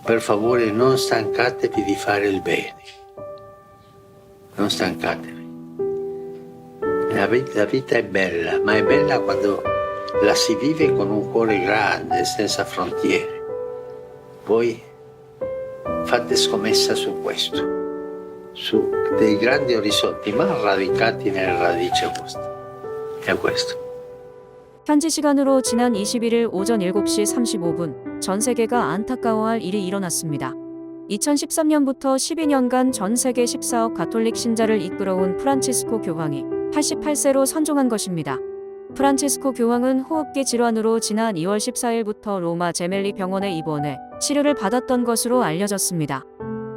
per favore non stancatevi di fare il bene. Non stancatevi. La vita è bella, ma è bella quando la si vive con un cuore grande, senza frontiere. Voi fate scommessa su questo, su dei grandi orizzonti, ma radicati nella radice opposta. È questo. 현지 시간으로 지난 21일 오전 7시 35분, 전 세계가 안타까워할 일이 일어났습니다. 2013년부터 12년간 전 세계 14억 가톨릭 신자를 이끌어온 프란치스코 교황이 88세로 선종한 것입니다. 프란치스코 교황은 호흡기 질환으로 지난 2월 14일부터 로마 제멜리 병원에 입원해 치료를 받았던 것으로 알려졌습니다.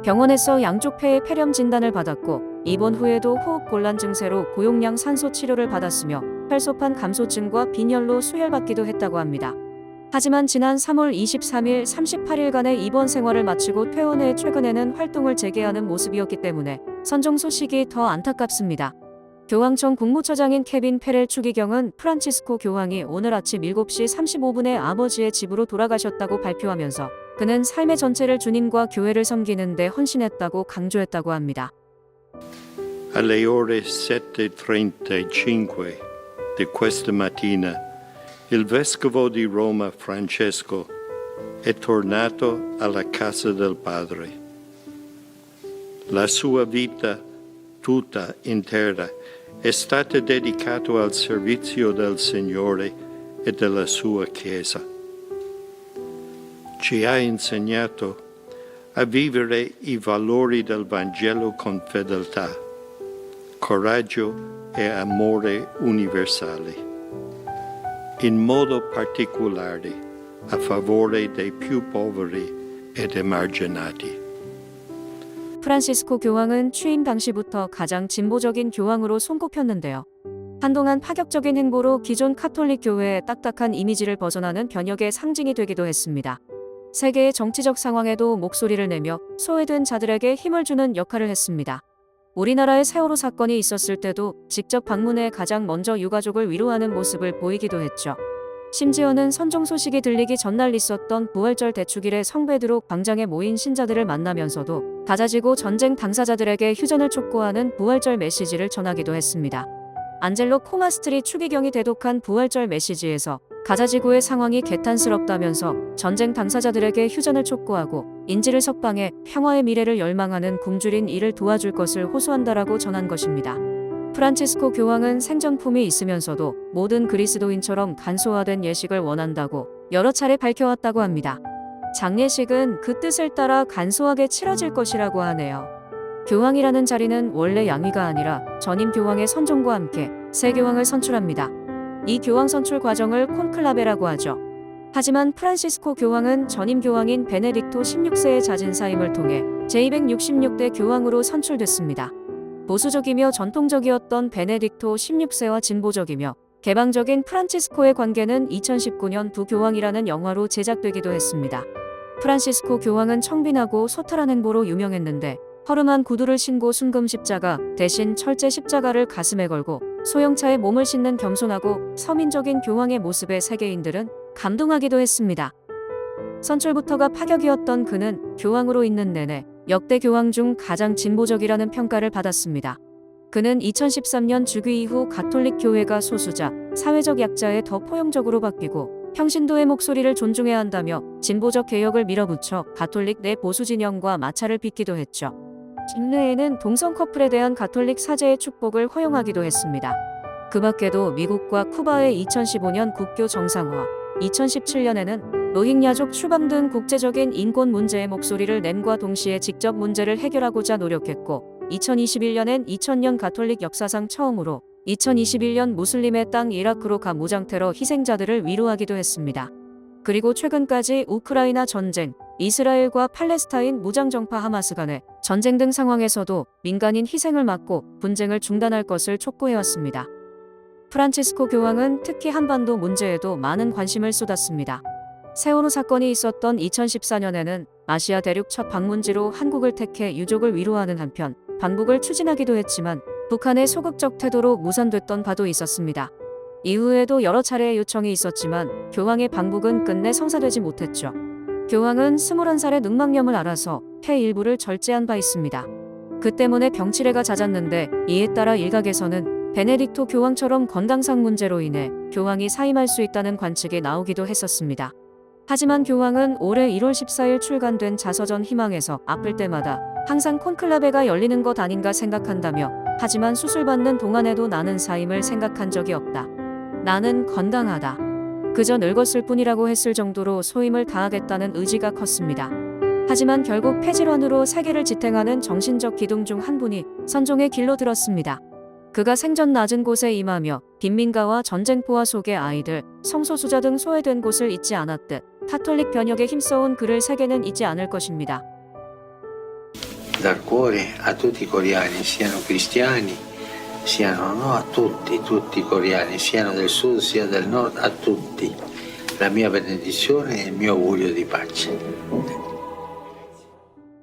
병원에서 양쪽 폐에 폐렴 진단을 받았고 입원 후에도 호흡곤란 증세로 고용량 산소 치료를 받았으며 혈소판 감소증과 빈혈로 수혈받기도 했다고 합니다. 하지만 지난 3월 23일 38일간의 입원 생활을 마치고 퇴원 해 최근에는 활동을 재개하는 모습이었기 때문에 선종 소식이 더 안타깝습니다. 교황청 국무처장인 케빈 페렐 추기경은 프란치스코 교황이 오늘 아침 7시 35분에 아버지의 집으로 돌아가셨다고 발표하면서 그는 삶의 전체를 주님과 교회를 섬기는 데 헌신했다고 강조했다고 합니다. Alle ore 7:35 di questa mattina, il vescovo di Roma Francesco è tornato alla casa del Padre. La sua vita tutta intera è stata dedicata al servizio del Signore e della sua Chiesa. Ci ha insegnato a vivere i valori del Vangelo con fedeltà, coraggio e amore universali, in modo particolare a favore dei più poveri ed emarginati. 프란시스코 교황은 취임 당시부터 가장 진보적인 교황으로 손꼽혔는데요. 한동안 파격적인 행보로 기존 카톨릭 교회의 딱딱한 이미지를 벗어나는 변혁의 상징이 되기도 했습니다. 세계의 정치적 상황에도 목소리를 내며 소외된 자들에게 힘을 주는 역할을 했습니다. 우리나라의 세월호 사건이 있었을 때도 직접 방문해 가장 먼저 유가족을 위로하는 모습을 보이기도 했죠. 심지어는 선종 소식이 들리기 전날 있었던 부활절 대축일에 성베드로 광장에 모인 신자들을 만나면서도 다자지고 전쟁 당사자들에게 휴전을 촉구하는 부활절 메시지를 전하기도 했습니다. 안젤로 코마스트리 추기경이 대독한 부활절 메시지에서 가자지구의 상황이 개탄스럽다면서 전쟁 당사자들에게 휴전을 촉구하고 인지를 석방해 평화의 미래를 열망하는 굶주린 이를 도와줄 것을 호소한다라고 전한 것입니다. 프란치스코 교황은 생전품이 있으면서도 모든 그리스도인처럼 간소화된 예식을 원한다고 여러 차례 밝혀왔다고 합니다. 장례식은 그 뜻을 따라 간소하게 치러질 것이라고 하네요. 교황이라는 자리는 원래 양위가 아니라 전임 교황의 선종과 함께 새 교황을 선출합니다. 이 교황 선출 과정을 콘클라베라고 하죠. 하지만 프란시스코 교황은 전임 교황인 베네딕토 16세의 잦은 사임을 통해 제266대 교황으로 선출됐습니다. 보수적이며 전통적이었던 베네딕토 16세와 진보적이며 개방적인 프란치스코의 관계는 2019년 두 교황이라는 영화로 제작되기도 했습니다. 프란시스코 교황은 청빈하고 소탈한 행보로 유명했는데 허름한 구두를 신고 순금 십자가 대신 철제 십자가를 가슴에 걸고 소형차에 몸을 싣는 겸손하고 서민적인 교황의 모습에 세계인들은 감동하기도 했습니다. 선출부터가 파격이었던 그는 교황으로 있는 내내 역대 교황 중 가장 진보적이라는 평가를 받았습니다. 그는 2013년 즉위 이후 가톨릭 교회가 소수자, 사회적 약자에 더 포용적으로 바뀌고 평신도의 목소리를 존중해야 한다며 진보적 개혁을 밀어붙여 가톨릭 내 보수 진영과 마찰을 빚기도 했죠. 직내에는 동성 커플에 대한 가톨릭 사제의 축복을 허용하기도 했습니다. 그 밖에도 미국과 쿠바의 2015년 국교 정상화, 2017년에는 로힝야족 추방 등 국제적인 인권 문제의 목소리를 냄과 동시에 직접 문제를 해결하고자 노력했고 2021년엔 2000년 가톨릭 역사상 처음으로 2021년 무슬림의 땅 이라크로 가 무장테러 희생자들을 위로하기도 했습니다. 그리고 최근까지 우크라이나 전쟁, 이스라엘과 팔레스타인 무장정파 하마스 간의 전쟁 등 상황에서도 민간인 희생을 막고 분쟁을 중단할 것을 촉구해왔습니다. 프란치스코 교황은 특히 한반도 문제에도 많은 관심을 쏟았습니다. 세월호 사건이 있었던 2014년에는 아시아 대륙 첫 방문지로 한국을 택해 유족을 위로하는 한편 반북을 추진하기도 했지만 북한의 소극적 태도로 무산됐던 바도 있었습니다. 이후에도 여러 차례의 요청이 있었지만 교황의 방북은 끝내 성사되지 못했죠. 교황은 21살에 늑막염을 앓아서 폐 일부를 절제한 바 있습니다. 그 때문에 병치레가 잦았는데 이에 따라 일각에서는 베네딕토 교황처럼 건강상 문제로 인해 교황이 사임할 수 있다는 관측이 나오기도 했었습니다. 하지만 교황은 올해 1월 14일 출간된 자서전 희망에서 아플 때마다 항상 콘클라베가 열리는 것 아닌가 생각한다며 하지만 수술받는 동안에도 나는 사임을 생각한 적이 없다. 나는 건강하다. 그저 늙었을 뿐이라고 했을 정도로 소임을 다하겠다는 의지가 컸습니다. 하지만 결국 폐질환으로 세계를 지탱하는 정신적 기둥 중 한 분이 선종의 길로 들었습니다. 그가 생전 낮은 곳에 임하며 빈민가와 전쟁포화 속의 아이들, 성소수자 등 소외된 곳을 잊지 않았듯 카톨릭 변혁에 힘써온 그를 세계는 잊지 않을 것입니다. Dal cuore a tutti i coreani, siano cristiani, siano no, a tutti i coreani, siano del sud sia del nord, a tutti. La mia benedizione e il mio augurio di pace.